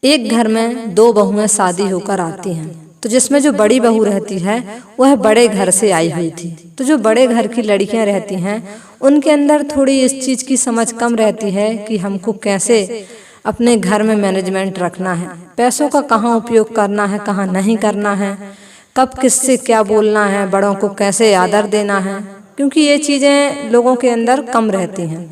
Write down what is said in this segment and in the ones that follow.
एक घर में दो बहुएं शादी होकर आती हैं। तो जिसमें जो बड़ी बहू रहती है वह बड़े घर से आई हुई थी। तो जो बड़े घर की लड़कियां रहती हैं उनके अंदर थोड़ी इस चीज की समझ कम रहती है कि हमको कैसे अपने घर में मैनेजमेंट रखना है, पैसों का कहाँ उपयोग करना है, कहाँ नहीं करना है, कब किससे क्या बोलना है, बड़ों को कैसे आदर देना है, क्योंकि ये चीजें लोगों के अंदर कम रहती हैं।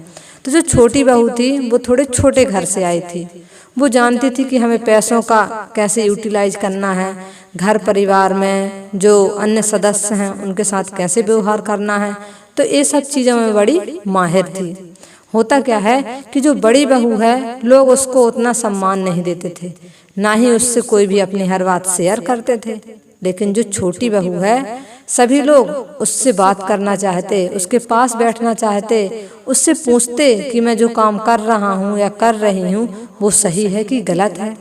तो जो छोटी बहू थी वो थोड़े छोटे घर से आई थी। वो जानती थी कि हमें पैसों का कैसे यूटिलाइज करना है, घर परिवार में जो अन्य सदस्य हैं उनके साथ कैसे व्यवहार करना है। तो ये सब चीज़ों में बड़ी माहिर थी। होता क्या है कि जो बड़ी बहू है लोग उसको उतना सम्मान नहीं देते थे, ना ही उससे कोई भी अपनी हर बात शेयर करते थे। लेकिन जो छोटी बहू है सभी लोग उससे बात करना चाहते, उसके पास बैठना चाहते, उससे पूछते कि मैं जो काम कर रहा हूँ या कर रही हूँ वो सही है कि गलत है।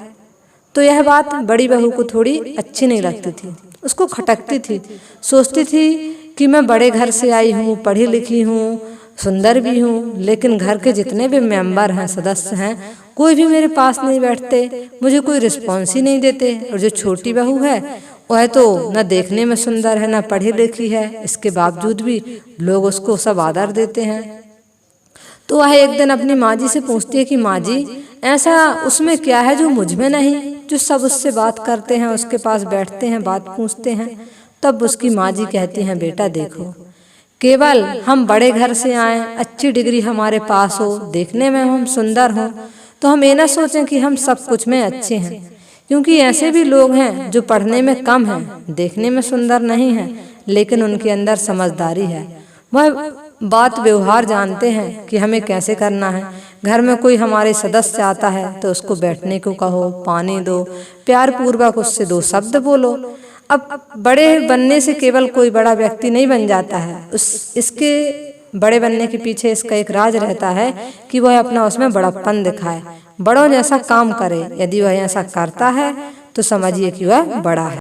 तो यह बात बड़ी बहू को थोड़ी अच्छी नहीं लगती थी, उसको खटकती थी। सोचती थी कि मैं बड़े घर से आई हूँ, पढ़ी लिखी हूँ, सुंदर भी हूँ, लेकिन घर के जितने भी मेंबर हैं, सदस्य हैं, कोई भी मेरे पास नहीं बैठते, मुझे कोई रिस्पॉन्स ही नहीं देते। और जो छोटी बहू है वह तो न देखने में सुंदर है, न पढ़ी लिखी है, इसके बावजूद भी लोग उसको सब आदर देते हैं। तो वह एक दिन अपनी माँ जी से पूछती है कि माँ जी ऐसा उसमें क्या है जो मुझ में नहीं, जो सब उससे बात करते हैं, उसके पास बैठते हैं, बात पूछते हैं। तब उसकी माँ जी कहती हैं बेटा देखो, केवल हम बड़े घर से आए, अच्छी डिग्री हमारे पास हो, देखने में हम सुंदर हों, तो हम ये ना सोचें कि हम सब कुछ में अच्छे हैं, क्योंकि ऐसे भी लोग हैं जो पढ़ने में कम हैं, देखने में सुंदर नहीं हैं, लेकिन उनके अंदर समझदारी है। वह बात व्यवहार जानते हैं कि हमें कैसे करना है। घर में कोई हमारे सदस्य आता है तो उसको बैठने को कहो, पानी दो, प्यार पूर्वक उससे दो शब्द बोलो। अब बड़े बनने से केवल कोई बड़ा व्यक्ति नहीं बन जाता है, इसके बड़े बनने के पीछे इसका एक राज रहता है कि वह अपना उसमें बड़प्पन दिखाए, बड़ों जैसा काम करे। यदि वह ऐसा करता है तो समझिए कि वह बड़ा है।